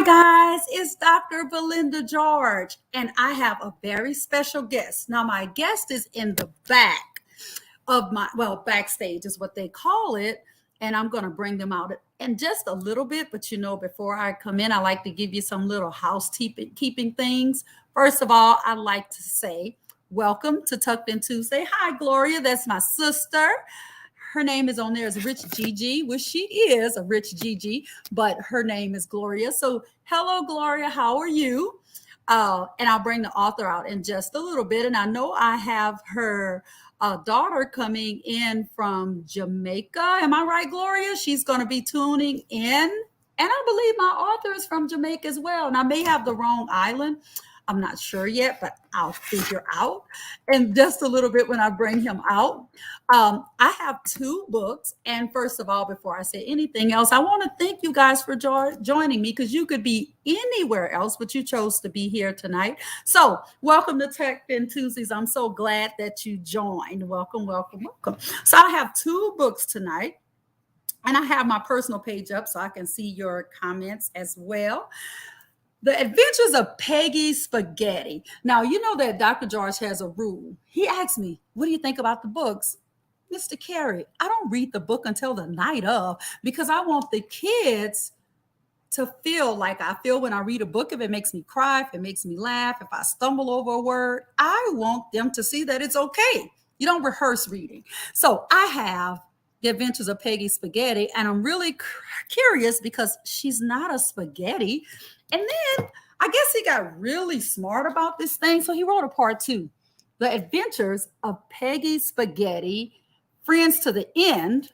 Hi, guys. It's Dr. Belinda George, and I have a very special guest. Now, my guest is in the back of backstage is what they call it, and I'm going to bring them out in just a little bit. But before I come in, I like to give you some little housekeeping things. First of all, I'd like to say welcome to Tucked In Tuesday. Hi, Gloria. That's my sister. Her name is on there as Rich Gigi, which she is a Rich Gigi, but her name is Gloria. So, hello, Gloria. How are you? And I'll bring the author out in just a little bit. And I know I have her daughter coming in from Jamaica. Am I right, Gloria? She's going to be tuning in. And I believe my author is from Jamaica as well. And I may have the wrong island. I'm not sure yet, but I'll figure out in just a little bit when I bring him out. I have two books. And first of all, before I say anything else, I want to thank you guys for joining me, because you could be anywhere else, but you chose to be here tonight. So welcome to Tech In Tuesdays. I'm so glad that you joined. Welcome, welcome, welcome. So I have two books tonight. And I have my personal page up so I can see your comments as well. The Adventures of Peggy Spaghetti. Now, you know that Dr. George has a rule. He asked me, what do you think about the books? Mr. Carey, I don't read the book until the night of, because I want the kids to feel like I feel when I read a book. If it makes me cry, if it makes me laugh, if I stumble over a word, I want them to see that it's okay. You don't rehearse reading. So I have The Adventures of Peggy Spaghetti, and I'm really curious because she's not a spaghetti. And then I guess he got really smart about this thing. So he wrote a part two, The Adventures of Peggy Spaghetti, Friends to the End.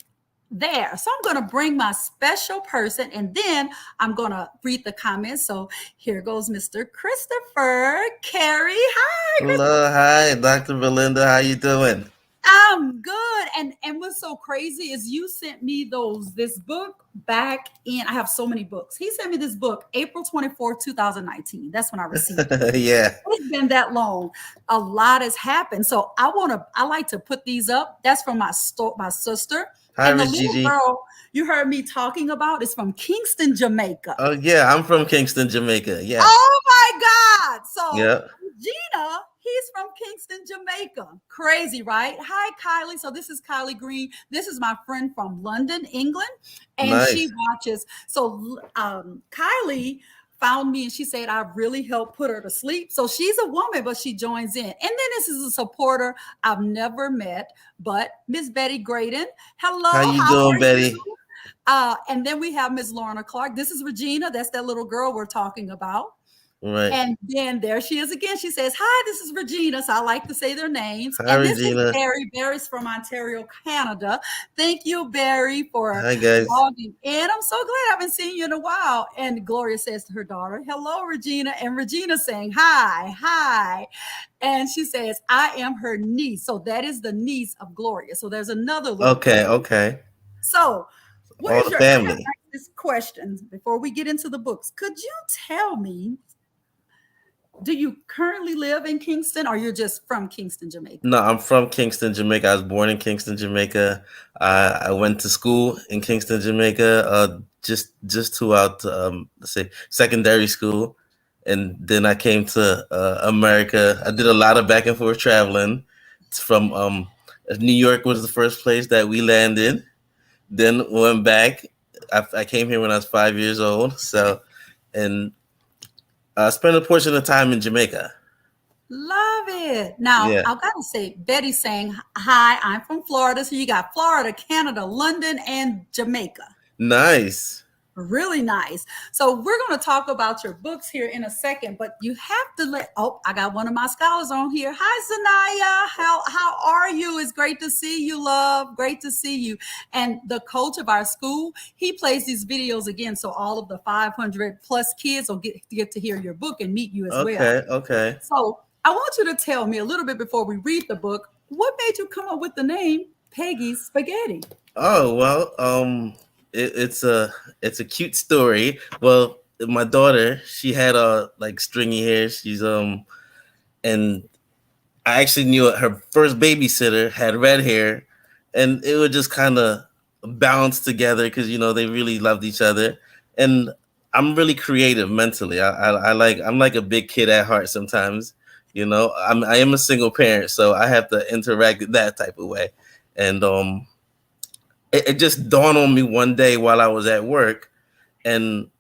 There. So I'm going to bring my special person, and then I'm going to read the comments. So here goes Mr. Christopher Carey. Hi, Hello, hi, Dr. Belinda. How you doing? I'm good. And what's so crazy is you sent me this book back in, I have so many books. He sent me this book April 24th, 2019. That's when I received it. Yeah. It's been that long. A lot has happened. So I like to put these up. That's from my sister. Hi, and the Miss little Gigi. girl you heard me talking about is from Kingston, Jamaica. Oh, yeah, I'm from Kingston, Jamaica. Yeah. Oh my God. So Yeah. Regina, he's from Kingston, Jamaica. Crazy, right? Hi, Kylie. So this is Kylie Green. This is my friend from London, England. And Nice. she watches. So Kylie found me and she said I really helped put her to sleep. So she's a woman, but she joins in. And then this is a supporter I've never met, but Miss Betty Graydon. Hello. How you doing, Betty? You? And then we have Miss Lorna Clark. This is Regina. That's that little girl we're talking about. Right. And then there she is again. She says, hi, this is Regina. So I like to say their names. Hi, and this Regina. is Barry. Barry's from Ontario, Canada. Thank you, Barry, for Hi, guys. logging in. I'm so glad I haven't seen you in a while. And Gloria says to her daughter, hello, Regina. And Regina saying, hi. And she says, I am her niece. So that is the niece of Gloria. So there's another little Okay. So what All is the family. I have this question before we get into the books. Could you tell me, do you currently live in Kingston, or you're just from Kingston, Jamaica? No, I'm from Kingston, Jamaica. I was born in Kingston, Jamaica. I went to school in Kingston, Jamaica, just throughout, let's say, secondary school. And then I came to America. I did a lot of back and forth traveling from New York was the first place that we landed. Then went back. I came here when I was 5 years old. So, and spent a portion of time in Jamaica. Love it. Now, Yeah. I've got to say, Betty's saying, hi, I'm from Florida. So you got Florida, Canada, London, and Jamaica. Nice. Really nice. So we're going to talk about your books here in a second, but you have to I got one of my scholars on here. Hi, Zanaya. How are you? It's great to see you, love. Great to see you. And the coach of our school, he plays these videos again. So all of the 500 plus kids will get to hear your book and meet you as well. Okay. So I want you to tell me a little bit before we read the book, what made you come up with the name Peggy Spaghetti? Oh, well, it's a cute story. Well, my daughter, she had like stringy hair. She's and I actually knew her first babysitter had red hair, and it would just kind of bounce together because they really loved each other. And I'm really creative mentally. I'm like a big kid at heart sometimes. You know, I am a single parent, so I have to interact that type of way. And it just dawned on me one day while I was at work, and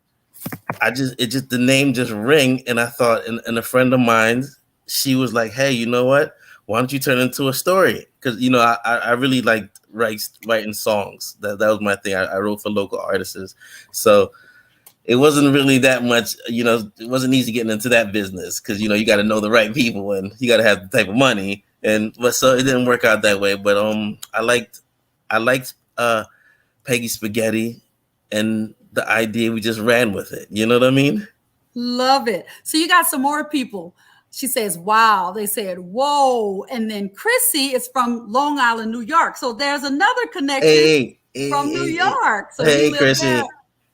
it just the name just ring, and I thought, and a friend of mine, she was like, "Hey, you know what? Why don't you turn it into a story?" Because you know, I really liked writing songs. That was my thing. I wrote for local artists, so it wasn't really that much. You know, it wasn't easy getting into that business because you know you got to know the right people and you got to have the type of money. And but so it didn't work out that way. But I liked Peggy Spaghetti and the idea. We just ran with it. You know what I mean? Love it. So you got some more people. She says, wow. They said, whoa. And then Chrissy is from Long Island, New York. So there's another connection from New York. So you live there. Chrissy.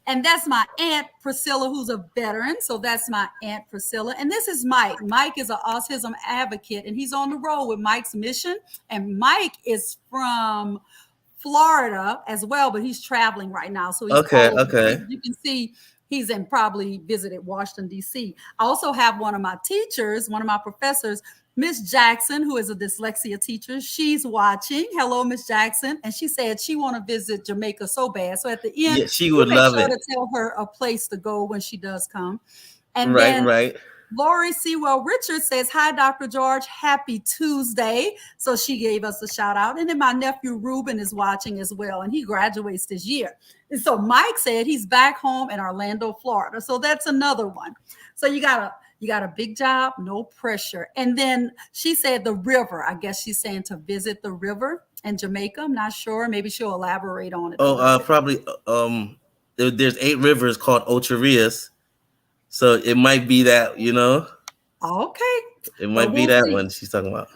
And that's my Aunt Priscilla, who's a veteran. So that's my Aunt Priscilla. And this is Mike. Mike is an autism advocate, and he's on the road with Mike's Mission. And Mike is from Florida as well, but he's traveling right now. So he's Okay. You can see he's in probably visited Washington, D.C. I also have one of my teachers, one of my professors, Miss Jackson, who is a dyslexia teacher. She's watching. Hello, Miss Jackson. And she said she want to visit Jamaica so bad. So at the end, Yeah, she would make love sure it. to tell her a place to go when she does come. And Right, then right. Lori Sewell Richards says, hi, Dr. George. Happy Tuesday. So she gave us a shout out. And then my nephew Ruben is watching as well, and he graduates this year. And so Mike said he's back home in Orlando, Florida. So that's another one. So you got a big job, no pressure. And then she said the river. I guess she's saying to visit the river in Jamaica. I'm not sure. Maybe she'll elaborate on it. Probably. There's 8 rivers called Ocharias, so it might be that. You know, Okay. it might be that one she's talking about.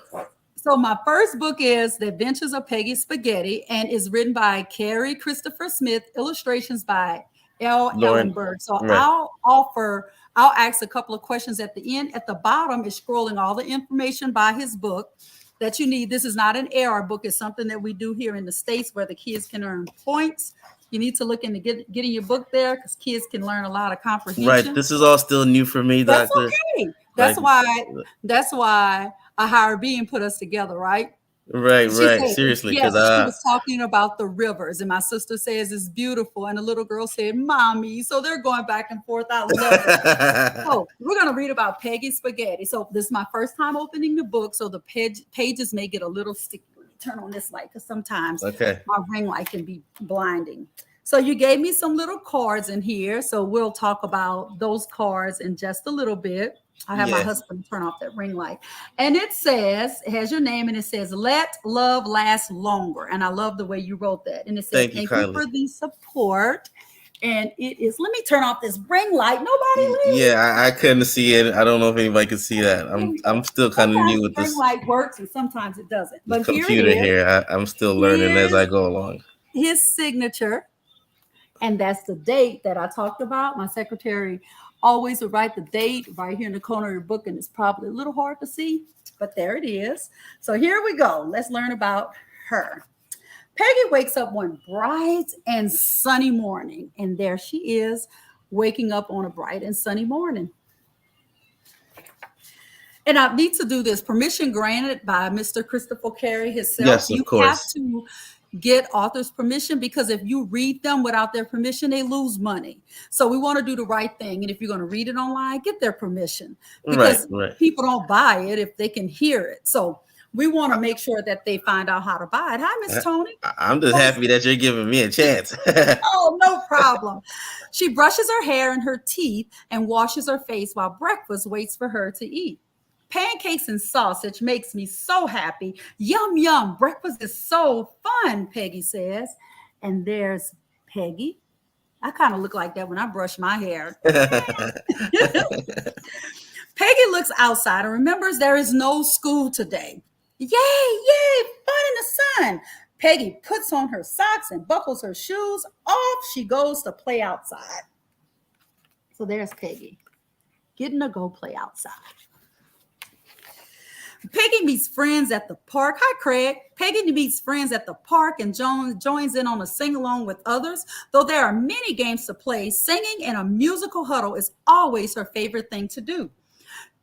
So my first book is The Adventures of Peggy Spaghetti, and is written by Carey Christopher Smith, illustrations by L. Ellenberg. So right. I'll ask a couple of questions at the end. At the bottom is scrolling all the information by his book that you need. This is not an AR book. It's something that we do here in the States where the kids can earn points. You need to look into getting your book there because kids can learn a lot of comprehension. Right. This is all still new for me, That's Doctor. okay. That's why I hired B and put us together, right? Right. Said, Seriously, yes, she was talking about the rivers, and my sister says it's beautiful, and the little girl said, "Mommy." So they're going back and forth. I love it. So we're going to read about Peggy Spaghetti. So this is my first time opening the book, so the pages may get a little sticky. Let me turn on this light because sometimes my ring light can be blinding. So you gave me some little cards in here, so we'll talk about those cards in just a little bit. I have my husband turn off that ring light. And it has your name, and it says, let love last longer. And I love the way you wrote that. And it says, thank you for the support. And it is, let me turn off this ring light. Nobody leaves. Yeah, I couldn't see it. I don't know if anybody could see that. I'm still kind of new with this. Ring light works and sometimes it doesn't. But computer here. I'm still learning as I go along. His signature. And that's the date that I talked about. My secretary always would write the date right here in the corner of your book, and it's probably a little hard to see, but there it is. So here we go. Let's learn about her. Peggy wakes up one bright and sunny morning, and there she is, waking up on a bright and sunny morning. And I need to do this. Permission granted by Mr. Christopher Carey himself. Yes, of course. You have to get authors' permission, because if you read them without their permission, they lose money. So we want to do the right thing. And if you're going to read it online, get their permission, because people don't buy it if they can hear it. So we want to make sure that they find out how to buy it. Hi, Miss Tony. I'm just happy that you're giving me a chance. Oh, no problem. She brushes her hair and her teeth and washes her face while breakfast waits for her to eat. Pancakes and sausage makes me so happy. Yum, yum. Breakfast is so fun, Peggy says. And there's Peggy. I kind of look like that when I brush my hair. Peggy looks outside and remembers there is no school today. Yay, fun in the sun. Peggy puts on her socks and buckles her shoes. Off she goes to play outside. So there's Peggy getting to go play outside. Peggy meets friends at the park. Hi, Craig. Peggy meets friends at the park and joins in on a sing-along with others. Though there are many games to play, singing in a musical huddle is always her favorite thing to do.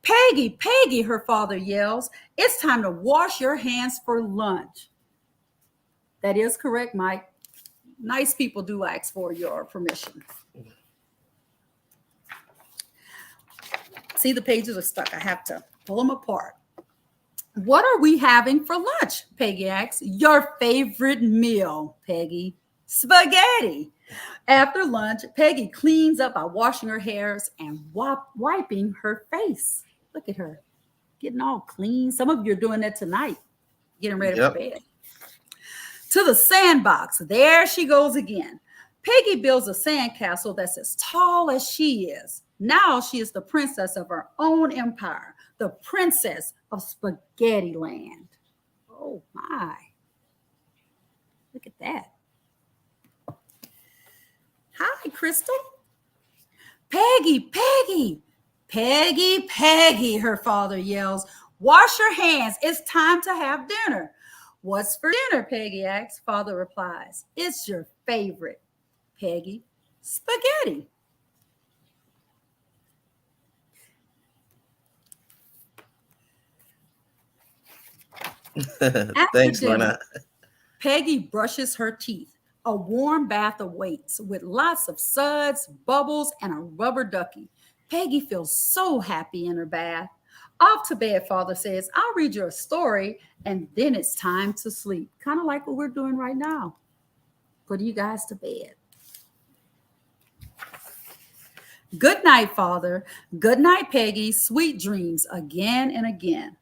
Peggy, Peggy, her father yells, it's time to wash your hands for lunch. That is correct, Mike. Nice people do ask for your permission. See, the pages are stuck. I have to pull them apart. What are we having for lunch? Peggy asks. Your favorite meal, Peggy. Spaghetti. After lunch, Peggy cleans up by washing her hairs and wiping her face. Look at her, getting all clean. Some of you are doing that tonight, getting ready for bed. To the sandbox. There she goes again. Peggy builds a sandcastle that's as tall as she is. Now she is the princess of her own empire, the princess of Spaghetti Land. Oh, my. Look at that. Hi, Crystal. Peggy, Peggy, Peggy, Peggy, her father yells. Wash your hands. It's time to have dinner. What's for dinner, Peggy asks. Father replies, it's your favorite, Peggy. Spaghetti. Thanks, dinner, Lorna. Peggy brushes her teeth. A warm bath awaits with lots of suds, bubbles, and a rubber ducky. Peggy feels so happy in her bath. Off to bed, Father says, I'll read you a story, and then it's time to sleep. Kind of like what we're doing right now. Putting you guys to bed. Good night, Father. Good night, Peggy. Sweet dreams again and again.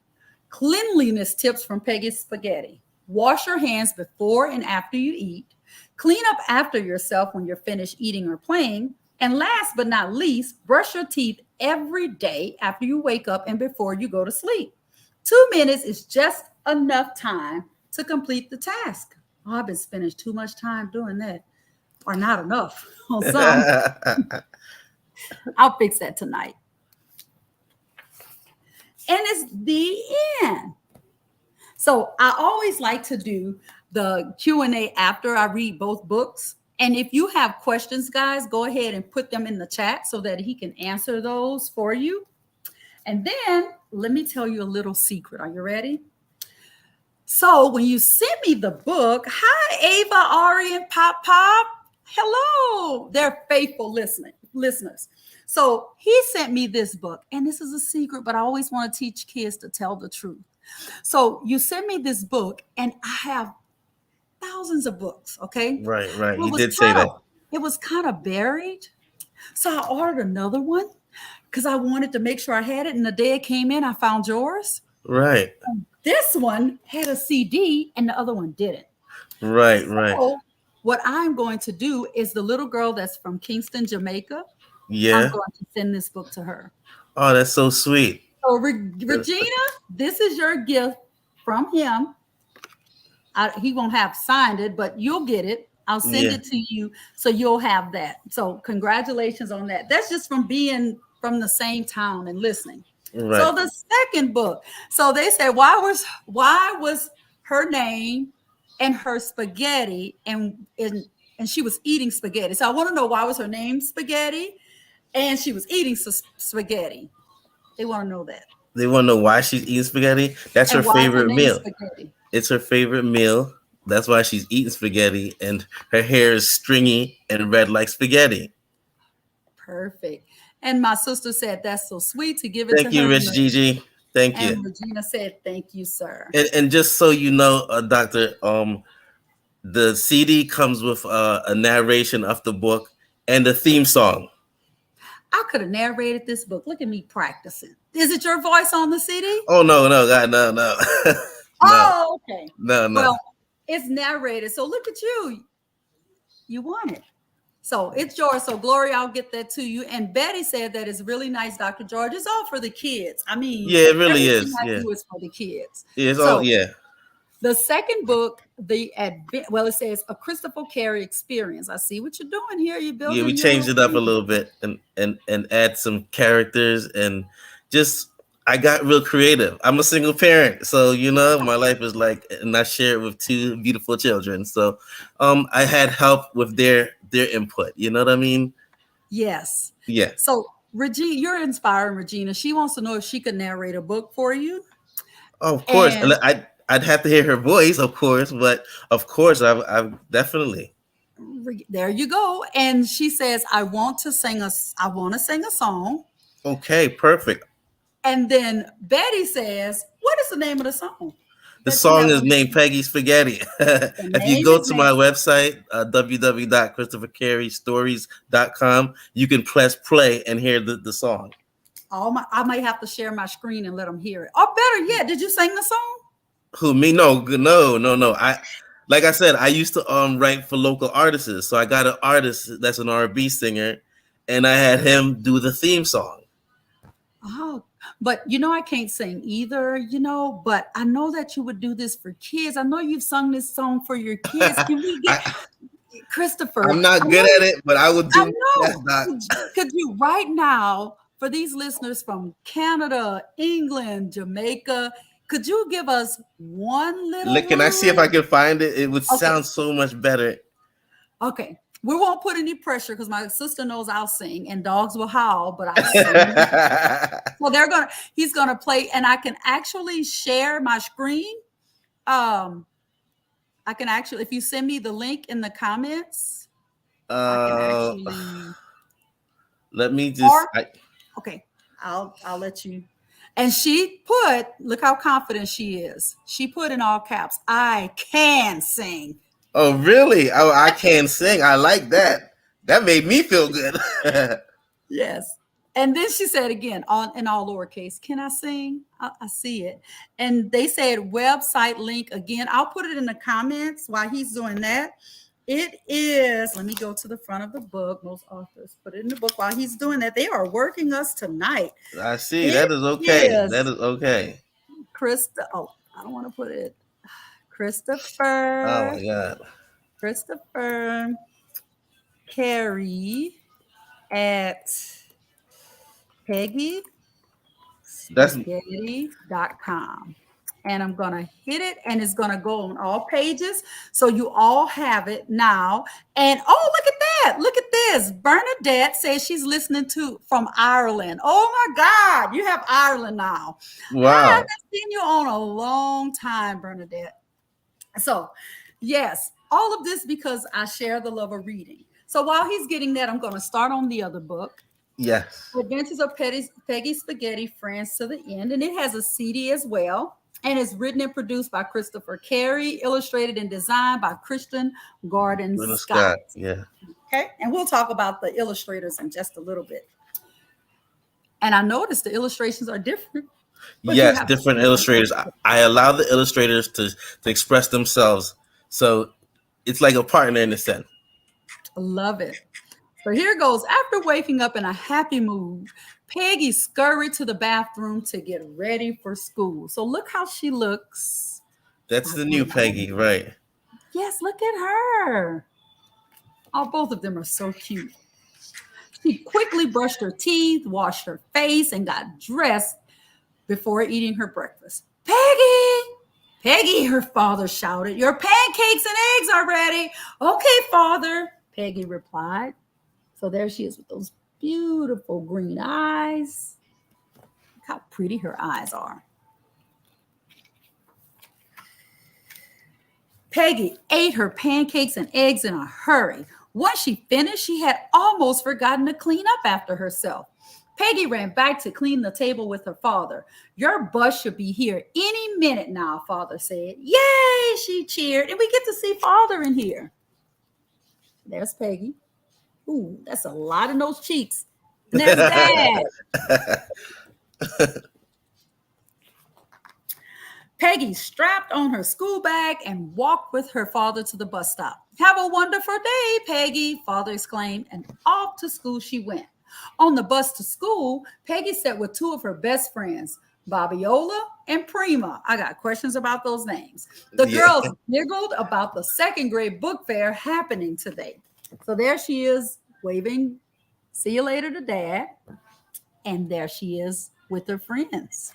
Cleanliness tips from Peggy's Spaghetti. Wash your hands before and after you eat. Clean up after yourself when you're finished eating or playing. And last but not least, brush your teeth every day after you wake up and before you go to sleep. 2 minutes is just enough time to complete the task. Oh, I've been spending too much time doing that, or not enough on some. I'll fix that tonight. And it's the end. So I always like to do the Q&A after I read both books. And if you have questions, guys, go ahead and put them in the chat so that he can answer those for you. And then let me tell you a little secret. Are you ready? So when you sent me the book, hi, Ava, Ari, and Pop Pop. Hello. They're faithful listeners. So he sent me this book, and this is a secret, but I always want to teach kids to tell the truth. So you sent me this book, and I have thousands of books, okay? Right. You did say that. It was kind of buried. So I ordered another one because I wanted to make sure I had it. And the day it came in, I found yours. Right. And this one had a CD, and the other one didn't. Right. So what I'm going to do is the little girl that's from Kingston, Jamaica. Yeah. I'm going to send this book to her. Oh, that's so sweet. So Regina, this is your gift from him. He won't have signed it, but you'll get it. I'll send it to you so you'll have that. So congratulations on that. That's just from being from the same town and listening. Right. So the second book. So they said, why was her name and her spaghetti and she was eating spaghetti. So I want to know, why was her name Spaghetti and she was eating spaghetti? They want to know that. They want to know why she's eating spaghetti. That's her favorite meal. Spaghetti? It's her favorite meal. That's why she's eating spaghetti, and her hair is stringy and red like spaghetti. Perfect. And my sister said, that's so sweet to give it to her. Thank you, Rich Gigi. Thank you. And Regina said, thank you, sir. And just so you know, Doctor, the CD comes with a narration of the book and the theme song. I could have narrated this book. Look at me practicing. Is it your voice on the CD? Oh, no, God, no. No. Oh, okay. No. Well, it's narrated. So look at you. You won it. So it's yours. So Gloria, I'll get that to you. And Betty said that it's really nice, Dr. George. It's all for the kids. I mean, yeah, it really is. I do is for the kids. Yeah, it's all. The second book, it says A Christopher Carey Experience. I see what you're doing here. You're building. Yeah, we changed it up a little bit and add some characters and just I got real creative. I'm a single parent, so my life is like, and I share it with two beautiful children. So, I had help with their input. You know what I mean? Yes. Yeah. So, Regina, you're inspiring Regina. She wants to know if she could narrate a book for you. Oh, of course. And I'd have to hear her voice, of course, but of course, I've definitely. there you go. And she says, I want to sing a song. Okay, perfect. And then Betty says, what is the name of the song The that you song have is on? named Peggy Spaghetti. The If you name go is to my named. website, www.christophercareystories.com, you can press play and hear the song. I might have to share my screen and let them hear it. Or better yet, did you sing the song? Who, me? No, no, no, no. Like I said, I used to write for local artists. So I got an artist that's an R&B singer, and I had him do the theme song. Oh, but I can't sing either, but I know that you would do this for kids. I know you've sung this song for your kids. Can we get I, I'm Christopher? not good at it, but I would I do my best, know. Doc. Could you right now, for these listeners from Canada, England, Jamaica, could you give us one little Look, can I see if I line? can find it? It would Okay. sound so much better. Okay. We won't put any pressure because my sister knows I'll sing and dogs will howl, but I sing. Well, he's gonna play, and I can actually share my screen. I can actually, if you send me the link in the comments, I can uh, actually, Let me just. or okay, I'll let you. And she put, look how confident she is. She put in all caps, I can sing. Oh, really? Oh, I can't sing. I like that. That made me feel good. Yes. And then she said again, in all lowercase, can I sing? I see it. And they said website link again. I'll put it in the comments while he's doing that. It is, let me go to the front of the book. Most authors put it in the book while he's doing that. They are working us tonight. I see. It That is okay. That is is okay. I don't want to put it. Oh Christopher, my God. Christopher Carey at Peggy That's spaghetti.com. And I'm going to hit it and it's going to go on all pages. So you all have it now. And oh, look at that. Look at this. Bernadette says she's listening to from Ireland. Oh my God. You have Ireland now. I wow. haven't seen you on a long time, Bernadette. So, yes, all of this because I share the love of reading. So while he's getting that, I'm going to start on the other book. Yes. Adventures of Peggy Spaghetti, Friends to the End. And it has a CD as well. And it's written and produced by Christopher Carey, illustrated and designed by Christian Garden Little Scott. Scott. Yeah. Okay. And we'll talk about the illustrators in just a little bit. And I noticed the illustrations are different. But you Yes, have different illustrators. I allow the illustrators to express themselves. So it's like a partner in a sense. love it. So here goes. After waking up in a happy mood, Peggy scurried to the bathroom to get ready for school. So look how she looks. That's the new Peggy, right? Yes, look at her. Oh, both of them are so cute. She quickly brushed her teeth, washed her face, and got dressed before eating her breakfast. Peggy! Peggy, her father shouted, your pancakes and eggs are ready. Okay, father, Peggy replied. So there she is with those beautiful green eyes. Look how pretty her eyes are. Peggy ate her pancakes and eggs in a hurry. Once she finished, she had almost forgotten to clean up after herself. Peggy ran back to clean the table with her father. Your bus should be here any minute now, father said. Yay, she cheered. And we get to see father in here. There's Peggy. Ooh, that's a lot in those cheeks. And there's Dad. Peggy strapped on her school bag and walked with her father to the bus stop. Have a wonderful day, Peggy, father exclaimed, and off to school she went. On the bus to school, Peggy sat with two of her best friends, Bobiola and Prima. I got questions about those names. The girls giggled about the second grade book fair happening today. So there she is waving, see you later to Dad. And there she is with her friends.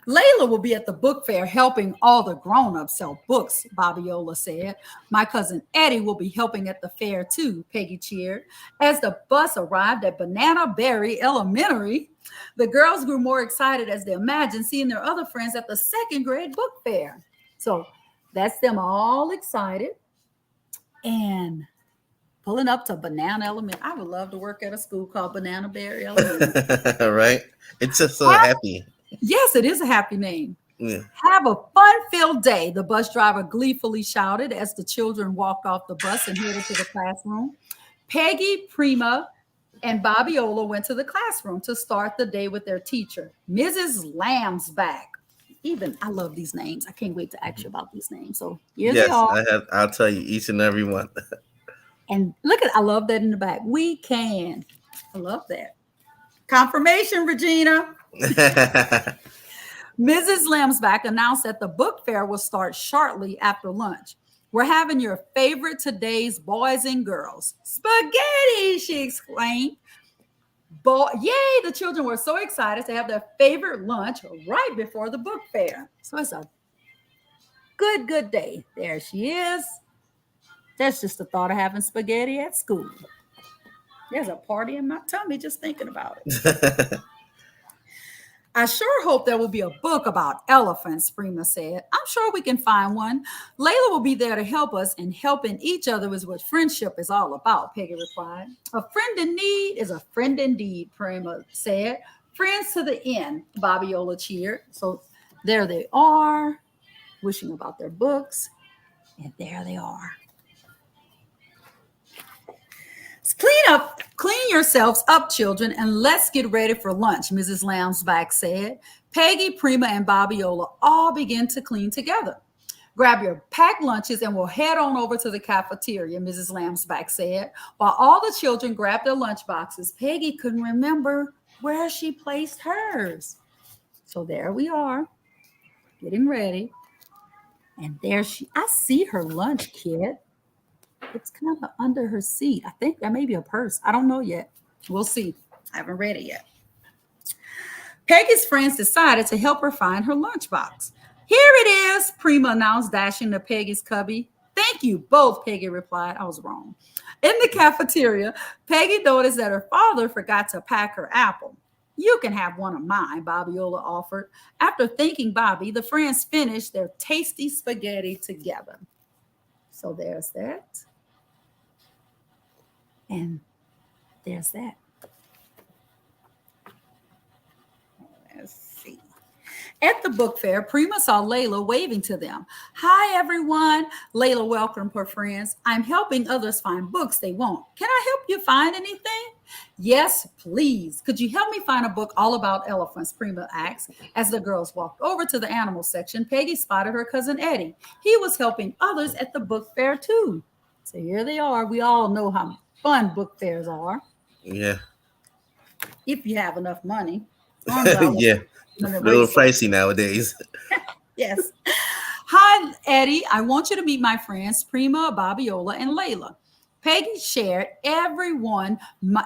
Layla will be at the book fair helping all the grown-ups sell books, Babiola said. My cousin Eddie will be helping at the fair too, Peggy cheered. As the bus arrived at Banana Berry Elementary, the girls grew more excited as they imagined seeing their other friends at the second grade book fair. So that's them all excited and pulling up to Banana Elementary. I would love to work at a school called Banana Berry Elementary. Right? It's just so happy. Yes, it is a happy name. Yeah. Have a fun-filled day, the bus driver gleefully shouted as the children walked off the bus and headed to the classroom. Peggy, Prima, and Babiola went to the classroom to start the day with their teacher, Mrs. Lambsback. Even I love these names. I can't wait to ask you about these names. So here they are. I'll tell you each and every one. And look at, I love that in the back. We can. I love that. Confirmation, Regina. Mrs. Lambsback announced that the book fair will start shortly after lunch. We're having your favorite today's boys and girls. Spaghetti, she exclaimed. Yay, the children were so excited to have their favorite lunch right before the book fair. So it's a good day. There she is. That's just the thought of having spaghetti at school. There's a party in my tummy just thinking about it. I sure hope there will be a book about elephants, Prima said. I'm sure we can find one. Layla will be there to help us, and helping each other is what friendship is all about, Peggy replied. A friend in need is a friend indeed, Prima said. Friends to the end, Babiola cheered. So there they are, wishing about their books, and there they are. Clean yourselves up, children, and let's get ready for lunch, Mrs. Lambsback said. Peggy, Prima, and Babiola all began to clean together. Grab your packed lunches and we'll head on over to the cafeteria, Mrs. Lambsback said. While all the children grabbed their lunch boxes, Peggy couldn't remember where she placed hers. So there we are, getting ready. And there I see her lunch kit. It's kind of under her seat. I think that may be a purse. I don't know yet. We'll see. I haven't read it yet. Peggy's friends decided to help her find her lunchbox. Here it is, Prima announced, dashing to Peggy's cubby. Thank you both, Peggy replied. I was wrong. In the cafeteria, Peggy noticed that her father forgot to pack her apple. You can have one of mine, Babiola offered. After thanking Bobby, the friends finished their tasty spaghetti together. So there's that. And there's that. Let's see. At the book fair, Prima saw Layla waving to them. Hi, everyone. Layla welcomed her friends. I'm helping others find books they want. Can I help you find anything? Yes, please. Could you help me find a book all about elephants? Prima asked. As the girls walked over to the animal section, Peggy spotted her cousin Eddie. He was helping others at the book fair too. So here they are. We all know how fun book fairs are. Yeah. If you have enough money. Yeah. A little pricey nowadays. Yes. Hi, Eddie. I want you to meet my friends, Prima, Babiola, and Layla. Peggy shared. Everyone,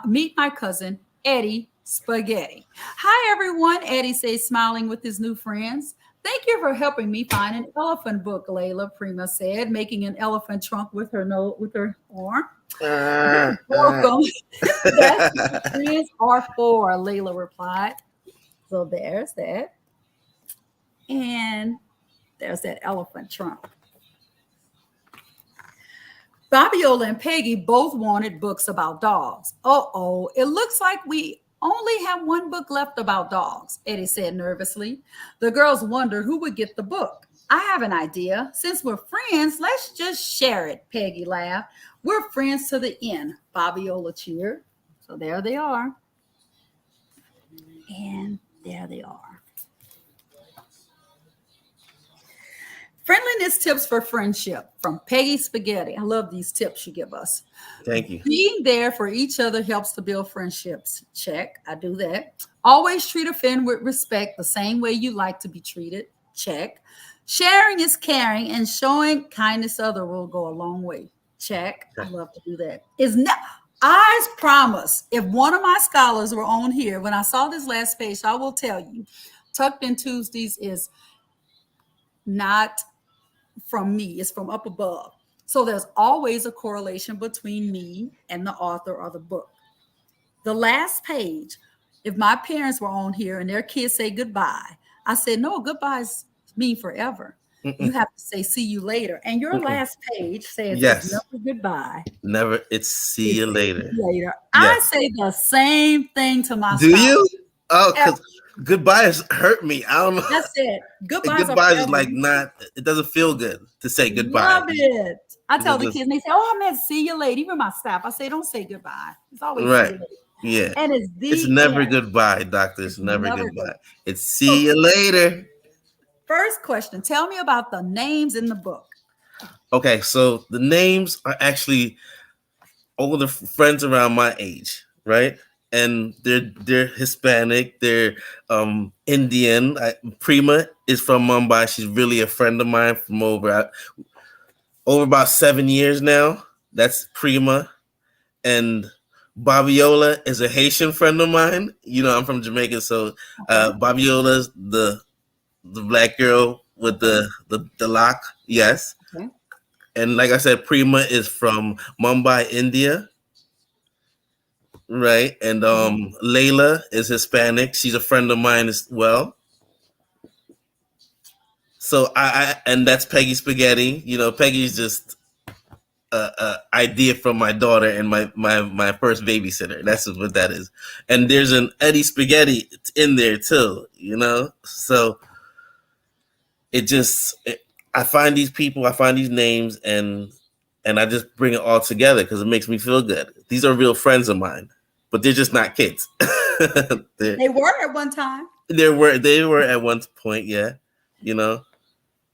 meet my cousin, Eddie Spaghetti. Hi, everyone, Eddie says, smiling with his new friends. Thank you for helping me find an elephant book, Layla, Prima said, making an elephant trunk with her arm. Welcome. That's what friends are for, Layla replied. So there's that. And there's that elephant trunk. Babiola and Peggy both wanted books about dogs. Uh-oh, it looks like we only have one book left about dogs, Eddie said nervously. The girls wondered who would get the book. I have an idea. Since we're friends, let's just share it, Peggy laughed. We're friends to the end, Babiola cheered. So there they are. And there they are. Friendliness tips for friendship from Peggy Spaghetti. I love these tips you give us. Thank you. Being there for each other helps to build friendships. Check. I do that. Always treat a friend with respect the same way you like to be treated. Check. Sharing is caring, and showing kindness to others will go a long way. Check. I love to do that. I promise, if one of my scholars were on here, when I saw this last page, I will tell you, Tucked in Tuesdays is not from me, it's from up above. So there's always a correlation between me and the author or the book. The last page, if my parents were on here and their kids say goodbye, I said, no, goodbyes mean forever. You Mm-mm, have to say, see you later. And your mm-mm. last page says, it's Yes. never goodbye. Never. It's see It's you see you later. later. I Yes. say the same thing to my Do you? spouse. Oh, Eh, because goodbyes hurt me. I don't know. That's it. Goodbyes are Goodbyes is forever. like not. It doesn't feel good to say goodbye. Love it. I Because tell the it's kids, and they say, oh, I meant see you later. Even my staff, I say, don't say goodbye. It's always see right. you later. Yeah. And it's It's the never end. goodbye, doctor. It's It's never never good. goodbye. It's So, see you later. first question, tell me about the names in the book. Okay, so the names are actually older friends around my age, right? And they're Hispanic, they're Indian. Prima is from Mumbai. She's really a friend of mine from over about 7 years now. That's Prima. And Babiola is a Haitian friend of mine. You know, I'm from Jamaica, so Okay. Babiola's the black girl with Okay. the lock. Yes. Okay. And like I said, Prima is from Mumbai, India, right? And Okay. Layla is Hispanic. She's a friend of mine as well. So and that's Peggy Spaghetti. You know, Peggy's just a idea from my daughter and my first babysitter. That's what that is. And there's an Eddie Spaghetti in there too. You know, so it just I find these people, I find these names, and I just bring it all together because it makes me feel good. These are real friends of mine, but they're just not kids. they They were at one time. they were at one point, yeah. You know.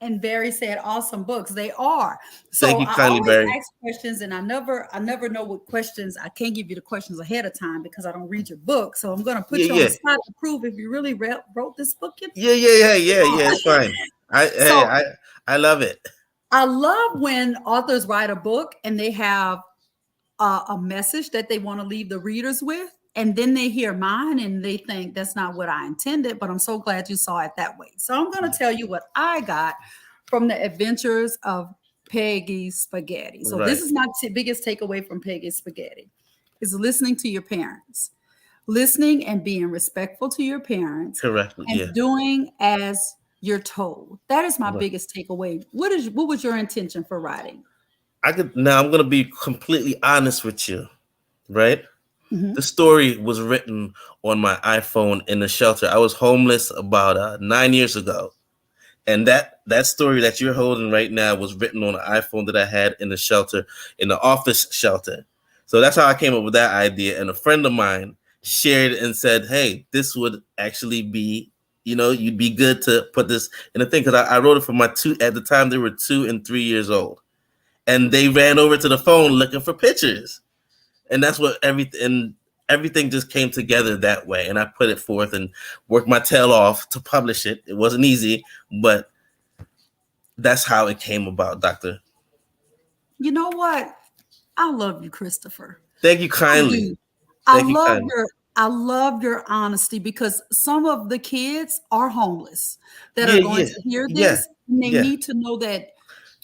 And Barry said, awesome books. They are. Thank So you I kindly, always Barry. ask questions, and I never know what questions. I can't give you the questions ahead of time because I don't read your book. So I'm going to Yeah, put you on yeah, the spot to prove if you really wrote this book yeah, yeah, yeah, yeah, yourself. yeah. It's fine. I hey, So I love it. I love when authors write a book and they have a message that they want to leave the readers with. And then they hear mine and they think that's not what I intended, but I'm so glad you saw it that way. So I'm going to tell you what I got from the adventures of Peggy Spaghetti. So this Right. is my biggest takeaway from Peggy Spaghetti is listening to your parents, listening and being respectful to your parents Correctly. and Yeah. doing as you're told. That is my Right. biggest takeaway. What was your intention for writing? I could now. I'm gonna be completely honest with you. Right. The Mhm. story was written on my iPhone in the shelter. I was homeless about 9 years ago, and that story that you're holding right now was written on an iPhone that I had in the shelter, in the office shelter. So that's how I came up with that idea. And a friend of mine shared it and said, "Hey, this would actually be, you'd be good to put this in a thing." Because I wrote it for my two at the time. They were 2 and 3 years old, and they ran over to the phone looking for pictures, and that's what everything just came together that way. And I put it forth and worked my tail off to publish it. It wasn't easy, but that's how it came about, Doctor. You know what? I love you, Christopher. Thank you I kindly. do. I Thank you love kindly. your honesty because some of the kids are homeless that are Yeah, going yeah, to hear yeah, this and they yeah. need to know that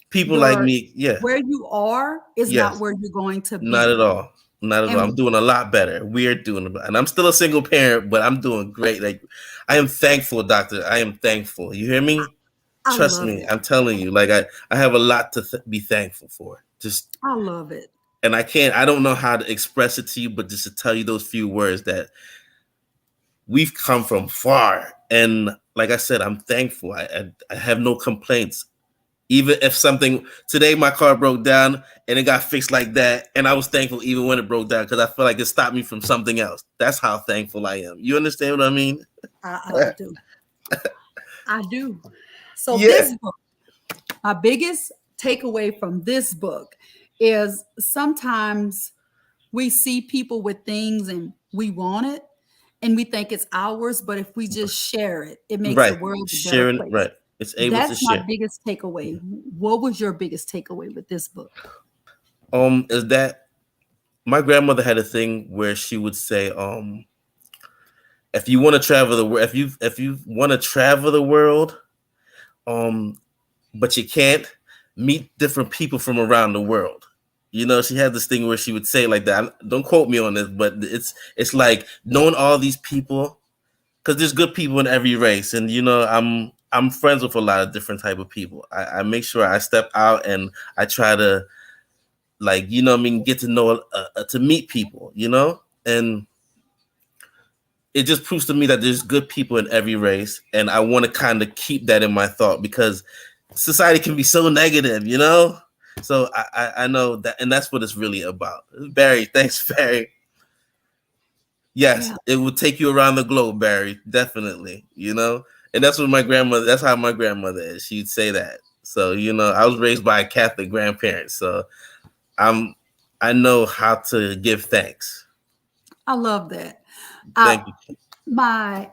People like your me, yeah, where you are is not yes. where you're going to Not at be. all. Not at all. I'm And doing a lot better. We're and I'm still a single parent, but I'm doing great. Like, I am thankful, Doctor. I am thankful. You hear me? I Trust love me. it. I'm telling you. Like, I have a lot to be thankful for. Just I love it. and I don't know how to express it to you, but just to tell you those few words that we've come from far. And like I said, I'm thankful. I have no complaints. Even if something today, my car broke down and it got fixed like that, and I was thankful even when it broke down because I feel like it stopped me from something else. That's how thankful I am. You understand what I mean? I do. I do. So Yeah. this book, my biggest takeaway from this book is sometimes we see people with things and we want it and we think it's ours, but if we just share it, it makes the Right. world a better Sharing. place. Right. It's able to That's my share. biggest takeaway. What was your biggest takeaway with this book? Is that my grandmother had a thing where she would say, if you want to travel the world, if you want to travel the world, um, but you can't meet different people from around the world. You know, she had this thing where she would say like that. Don't quote me on this, but it's like knowing all these people, because there's good people in every race, and you know, I'm friends with a lot of different type of people. I make sure I step out and I try to, like, you know what I mean, get to know to meet people, you know, and it just proves to me that there's good people in every race, and I want to kind of keep that in my thought because society can be so negative, you know. So I know that, and that's what it's really about. Barry, thanks, Barry. Yes, Yeah. it will take you around the globe, Barry. Definitely, you know, and that's what my grandmother. That's how my grandmother is. She'd say that. So you know, I was raised by a Catholic grandparent, so I'm I know how to give thanks. I love that. I, Thank you.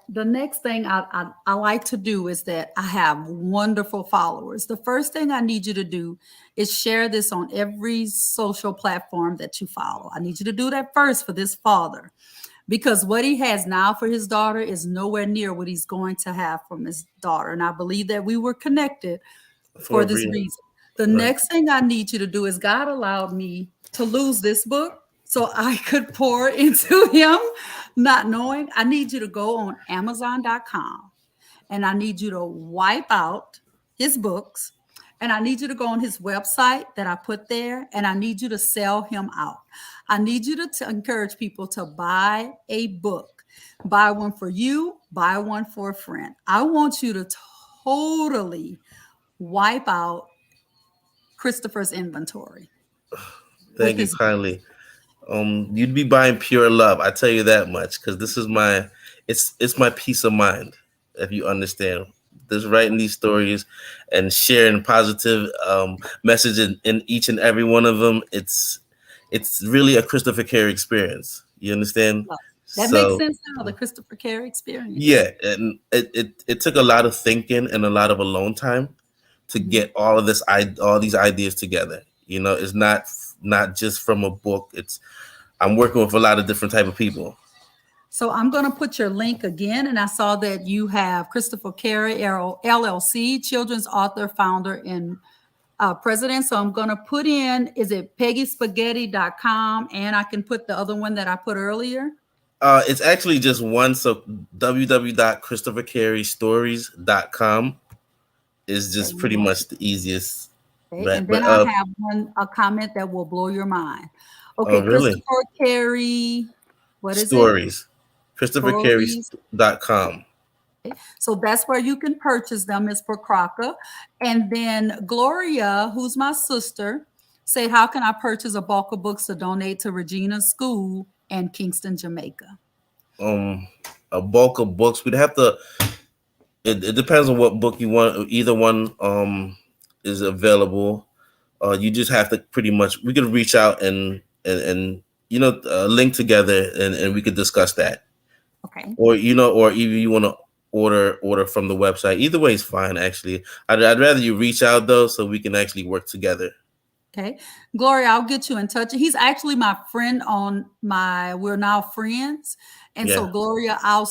the next thing I like to do is that I have wonderful followers. The first thing I need you to do is share this on every social platform that you follow. I need you to do that first for this father, because what he has now for his daughter is nowhere near what he's going to have from his daughter. And I believe that we were connected For for a this reason, reason. The right? next thing I need you to do is God allowed me to lose this book so I could pour into him, not knowing. I need you to go on Amazon.com and I need you to wipe out his books. And I need you to go on his website that I put there and I need you to sell him out. I need you to encourage people to buy a book. Buy one for you, buy one for a friend. I want you to totally wipe out Christopher's inventory with Thank you this book. kindly. You'd be buying pure love. I tell you that much, because this is my, it's my peace of mind. If you understand, just writing these stories and sharing positive message in each and every one of them. It's really a Christopher Carey experience. You understand? That makes So sense now, the Christopher Carey experience. yeah, and it took a lot of thinking and a lot of alone time to Mhm. get all of all these ideas together. You know, it's not just from a book. It's I'm working with a lot of different type of people. So I'm going to put your link again. And I saw that you have Christopher Carey, LLC, children's author, founder, and president. So I'm going to put in, is it peggyspaghetti.com? And I can put the other one that I put earlier. It's actually just one. So www.christophercareystories.com is Okay, just pretty much the easiest. okay. But And then I have a comment that will blow your mind. oh Okay, really? Christopher Carey, what is it? Stories. Stories. ChristopherCarey.com. So that's where you can purchase them, is for Crocker. And then Gloria, who's my sister, said, how can I purchase a bulk of books to donate to Regina's school in Kingston, Jamaica? Um, a bulk of books. We'd have to. It depends on what book you want. Either one is available. You just have to pretty much. We could reach out and you know link together and we could discuss that. Okay. Or you know, or even you want to order from the website. Either way is fine. Actually, I'd rather you reach out though, so we can actually work together. Okay. Gloria, I'll get you in touch. He's actually my friend on we're now friends. And so, Yeah. Gloria, I'll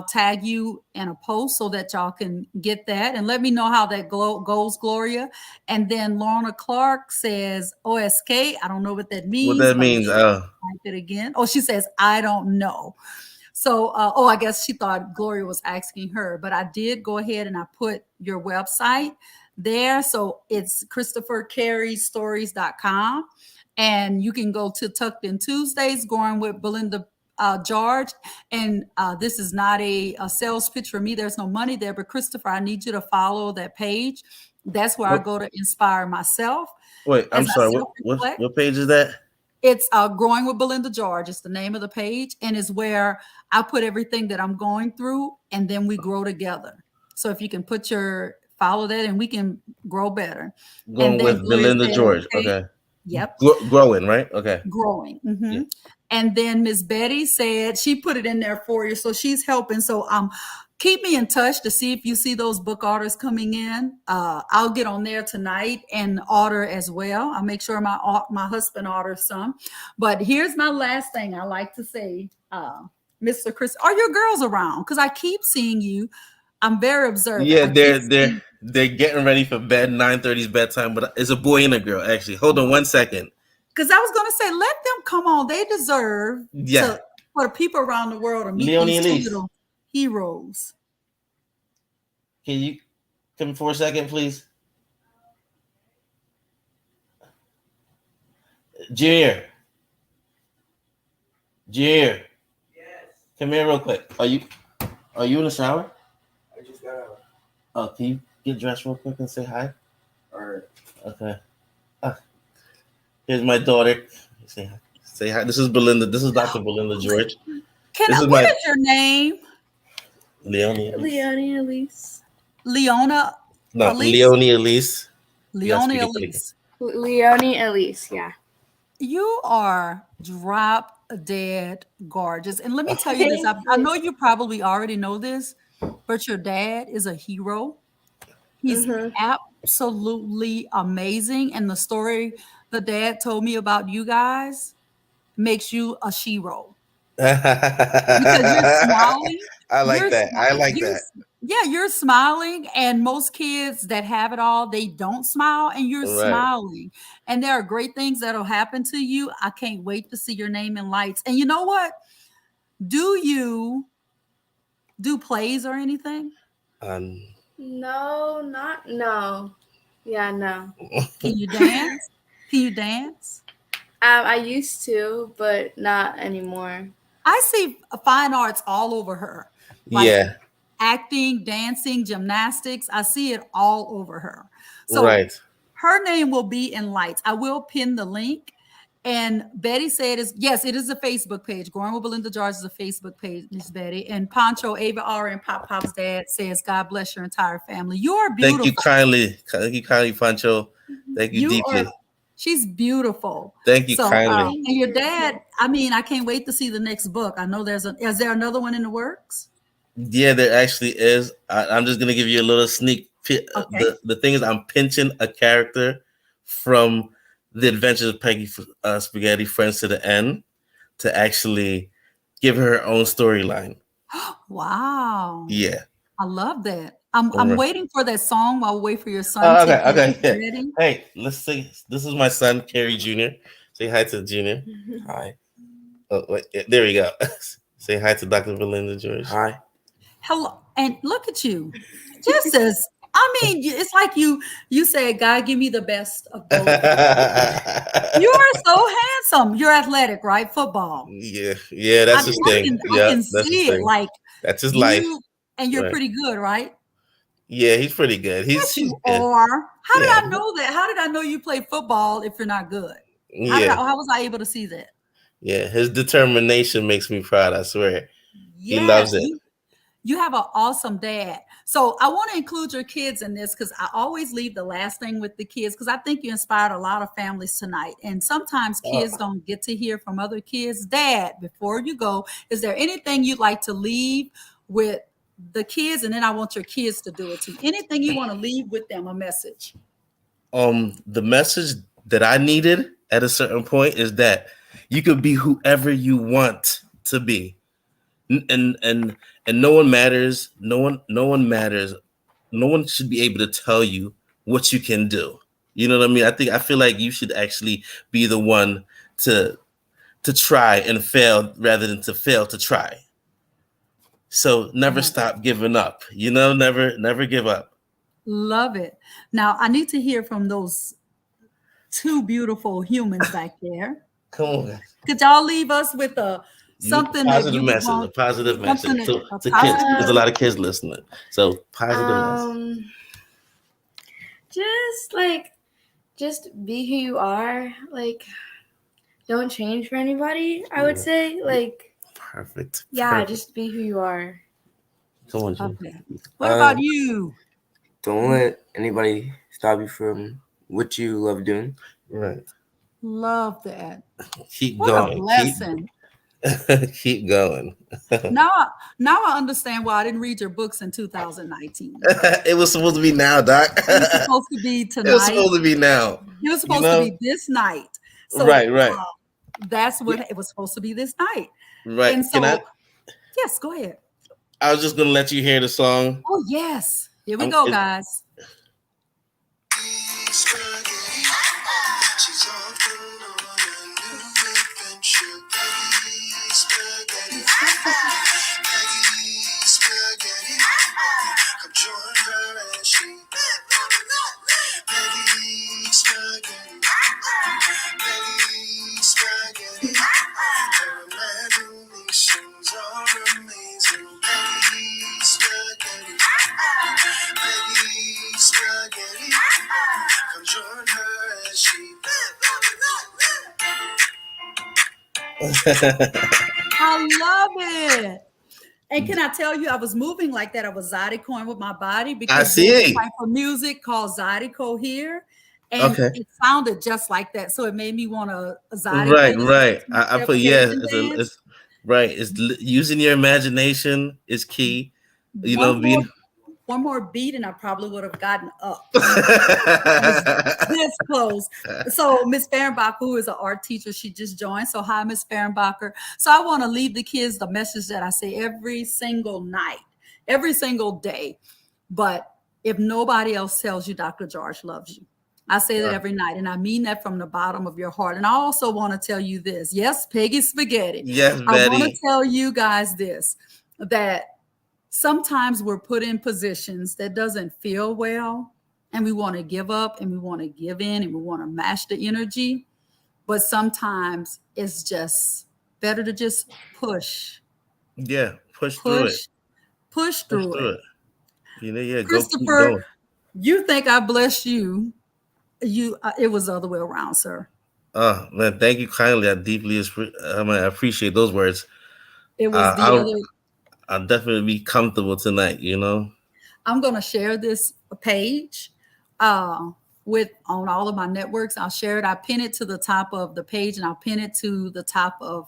tag you in a post so that y'all can get that and let me know how that goes, Gloria. And then Lorna Clark says OSK. I don't know what that What means, that but means? type it again. Oh, she says, I don't know. So, I guess she thought Gloria was asking her, but I did go ahead and I put your website there. So it's ChristopherCareyStories.com. And you can go to Tucked In Tuesdays, going with Belinda George. And this is not a sales pitch for me. There's no money there. But Christopher, I need you to follow that page. That's where I What? go to inspire myself Wait, I'm as I sorry. self-reflect. What page is that? It's Growing with Belinda George. It's the name of the page, and is where I put everything that I'm going through, and then we grow together. So if you can follow that, and we can grow better. And Going then with Gloria Belinda said, George. okay, Okay. yep, Growing, right? Okay. growing. Yeah. And then Miss Betty said she put it in there for you, so she's helping. So keep me in touch to see if you see those book orders coming in. I'll get on there tonight and order as well. I'll make sure my husband orders some. But here's my last thing I like to say, Mr. Chris. Are your girls around? Because I keep seeing you. I'm very observant. Yeah, I keep they're seeing. they're getting ready for bed. 9:30 is bedtime, but it's a boy and a girl. Actually, hold on 1 second. Because I was going to say, let them come on. They deserve Yeah, to for the people around the world to meet Leonie these two Elise, little heroes. can you come for a second, please? Junior, Junior, come here real quick. Are you in the shower? I just got out. Oh, can you get dressed real quick and say hi? Alright. Okay. Here's my daughter. Say hi. Say hi. This is Belinda. This is Dr. Belinda George. This is What my is your name? Leonie. Leonie Elise. Leona No, Elise? Leonie Elise. You gotta Leonie speak it Elise. Leonie Elise, yeah. You are drop dead gorgeous. And let me tell you this. Thank I you. know you probably already know this, but your dad is a hero. He's absolutely amazing. And the story the dad told me about you guys makes you a shero. Because you're smiling. I like You're that. I like you're that. yeah, you're smiling, and most kids that have it all, they don't smile, and you're Right. smiling. And there are great things that'll happen to you. I can't wait to see your name in lights. And you know what? Do you do plays or anything? No. Yeah, no. Can you dance? Can you dance? I used to, but not anymore. I see fine arts all over her. Like Yeah. acting, dancing, gymnastics. I see it all over her. So Right. her name will be in lights. I will pin the link. And Betty said, yes, it is a Facebook page. Growing with Belinda George is a Facebook page, Miss Betty. And Pancho, Ava R, and Pop Pop's dad says, God bless your entire family. You are beautiful. Thank you kindly. Thank you kindly, Pancho. Thank you deeply. She's beautiful. Thank you kindly. And your dad, I mean, I can't wait to see the next book. I know is there another one in the works? Yeah, there actually is. I'm just gonna give you a little sneak peek. Okay. The thing is, I'm pinching a character from the Adventures of Peggy Spaghetti Friends to the End to actually give her own storyline. Wow. Yeah. I love that. I'm waiting for that song while we wait for your son. Okay. Ready? Hey, let's sing. This is my son, Carey Jr. Say hi to Junior. Hi. Oh, wait, there we go. Say hi to Dr. Belinda George. Hi. Hello, and look at you. Just as it's like you said, God, give me the best of both. You are so handsome. You're athletic, right? Football. Yeah, that's his thing. I can see it. Like that's his life. And you're pretty good, right? Yeah, he's pretty good. Yes, you are. How did I know that? How did I know you play football if you're not good? How was I able to see that? Yeah, his determination makes me proud, I swear. Yes, he loves it. You have an awesome dad. So I want to include your kids in this because I always leave the last thing with the kids because I think you inspired a lot of families tonight. And sometimes kids don't get to hear from other kids. Dad, before you go, is there anything you'd like to leave with the kids? And then I want your kids to do it too. Anything you want to leave with them, a message? The message that I needed at a certain point is that you could be whoever you want to be. And no one matters. No one matters. No one should be able to tell you what you can do. You know what I mean? I feel like you should actually be the one to try and fail rather than to fail to try. So never stop giving up. Never give up. Love it. Now I need to hear from those two beautiful humans back there. Come on, guys. Could y'all leave us with a positive message to kids. There's a lot of kids listening, so positive message. Just be who you are. Like, don't change for anybody. I would say, perfect. Just be who you are. Come on, Jim. Okay. What about you? Don't let anybody stop you from what you love doing. Right. Love that. Keep what going. A blessing. Keep going. Now I understand why I didn't read your books in 2019. It was supposed to be now, Doc. It was supposed to be tonight. It was supposed to be now. It was supposed to be this night. So, right. That's what it was supposed to be this night. Right. And so, Yes, go ahead. I was just gonna let you hear the song. Oh, yes. Here we go, guys. She's off and on a new adventure. Peggy spaghetti. Peggy spaghetti. Come join her as she. Peggy spaghetti. Peggy spaghetti. Her imaginations are amazing. Peggy spaghetti. Peggy spaghetti. Come join her as she. I love it. And can I tell you, I was moving like that. I was zydecoing with my body I because there's a see. type of music called zydeco here. And Okay. it sounded just like that. So it made me want to zydeco Right, listen right. to my I step, put stage, and dance. it's right. Using your imagination is key. You know, One more being one more beat and I probably would have gotten up. I was this close. So Miss Fehrenbach, who is an art teacher, she just joined. So hi, Miss Fehrenbacher. So I want to leave the kids the message that I say every single night, every single day. But if nobody else tells you Dr. George loves you, I say that every night, and I mean that from the bottom of your heart. And I also want to tell you this. Yes, Peggy Spaghetti. yes, I want to Betty. tell you guys this, that sometimes we're put in positions that doesn't feel well, and we want to give up and we want to give in and we want to match the energy. But sometimes it's just better to just push, Yeah, push through it. push Push through through it. it. You know, yeah, go keep Christopher, going. you think I blessed you? It was the other way around, sir. Oh man, thank you kindly. I appreciate those words. It was Uh, the I'll other. I'll definitely be comfortable tonight. You know. I'm going to share this page uh, with on all of my networks. I'll share it. I pin it to the top of the page, and I'll pin it to the top of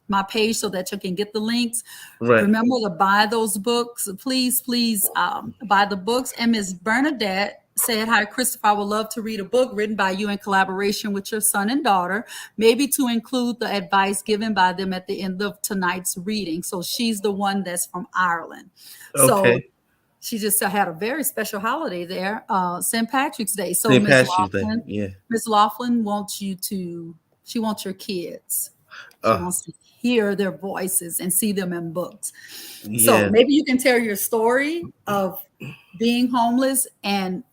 my page so that you can get the links. Right. Remember to buy those books. Please, please buy the books. And Ms. Bernadette said, hi, Christopher, I would love to read a book written by you in collaboration with your son and daughter, maybe to include the advice given by them at the end of tonight's reading. So she's the one that's from Ireland. So Okay. she just had a very special holiday there, St. Patrick's Day. So St. Miss Patrick's Day. Laughlin, Yeah. Miss Laughlin wants you to, she wants your kids. She Oh, wants to hear their voices and see them in books. So yeah. maybe you can tell your story of being homeless and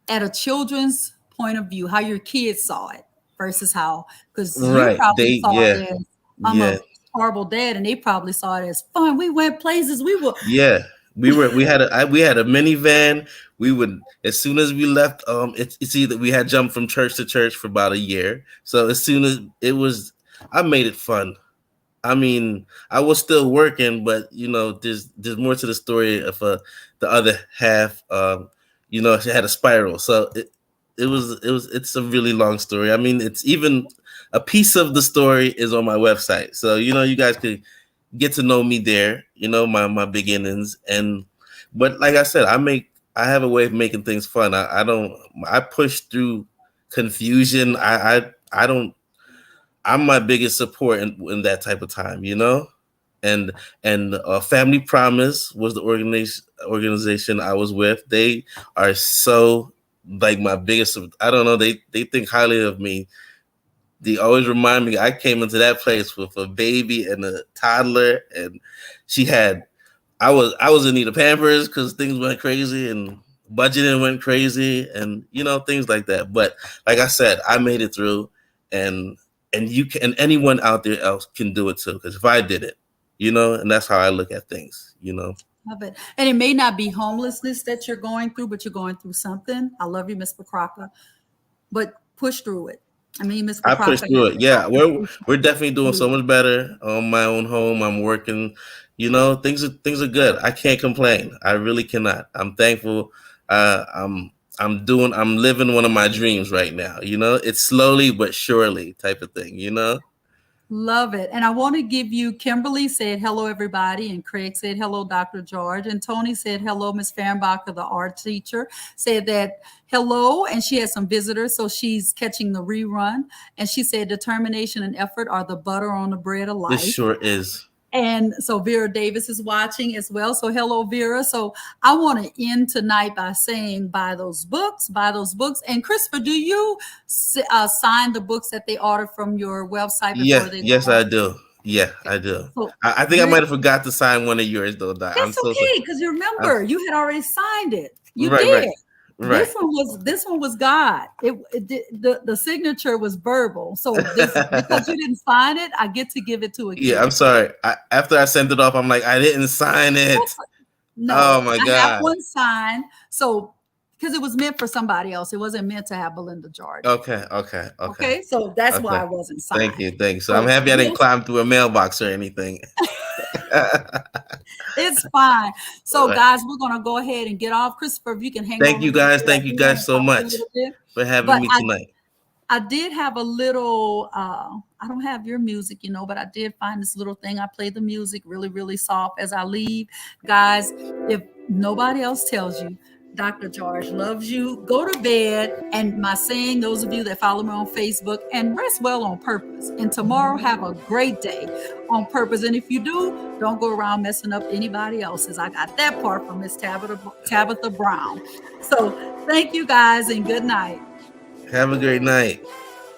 at a children's point of view, how your kids saw it versus how, because you Right. probably saw Yeah. it as, I'm Yeah. a horrible dad, and they probably saw it as fun. We went places. We were. Yeah. We had a minivan. We would, as soon as we left, it's either we had jumped from church to church for about a year. So as soon as it was, I made it fun. I mean, I was still working, but you know, there's more to the story of the other half. You know, she had a spiral, so it's a really long story. I mean, it's even a piece of the story is on my website, so you know, you guys could get to know me there. You know, my beginnings, but like I said, I have a way of making things fun. I push through confusion. I don't. I'm my biggest support in that type of time, you know, and Family Promise was the organization I was with. They are so like my biggest. I don't know. They think highly of me. They always remind me. I came into that place with a baby and a toddler, and she had. I was in need of Pampers because things went crazy and budgeting went crazy and you know things like that. But like I said, I made it through, and you can, and anyone out there else can do it too. Because if I did it, you know, and that's how I look at things, you know. Love it. And it may not be homelessness that you're going through, but you're going through something. I love you, Miss Bacraca, but push through it. I mean, Miss I push Bacraca. through it. Yeah, we're definitely doing so much better on my own home. I'm working. You know, things are good. I can't complain. I really cannot. I'm thankful. I'm living one of my dreams right now. You know, it's slowly but surely type of thing. You know. Love it. And I want to give you, Kimberly said, hello, everybody. And Craig said, hello, Dr. George. And Tony said, hello, Miss Fehrenbacher, the art teacher, said that hello. And she has some visitors, so she's catching the rerun. And she said, determination and effort are the butter on the bread of It life. sure is. And so Vera Davis is watching as well. So hello, Vera. So I want to end tonight by saying buy those books, buy those books. And Christopher, do you sign the books that they order from your website before they Yes, go? I do. Yeah, I do. So I think I might have forgot to sign one of yours though, Doc. I'm that's so sorry. okay, because you remember you had already signed it. You Right, did. right. This one was God. The signature was verbal. So this because you didn't sign it, I get to give it to a kid. Yeah, I'm sorry. After I sent it off, I'm like, I didn't sign it. No, Oh my I God. have one signed. So because it was meant for somebody else, it wasn't meant to have Belinda George. Okay. So that's why it wasn't signed. Thank you. So I'm happy I didn't climb through a mailbox or anything. It's fine. So, Right. guys, we're gonna go ahead and get off. Christopher, if you can hang on. Thank you guys so much for having me tonight. I did have a little I don't have your music, but I did find this little thing. I played the music really, really soft as I leave. Guys, if nobody else tells you, Dr. George loves you. Go to bed. And my saying, those of you that follow me on Facebook, and rest well on purpose. And tomorrow, have a great day on purpose. And if you do, don't go around messing up anybody else's. I got that part from Miss Tabitha Brown. So thank you guys and good night. Have a great night.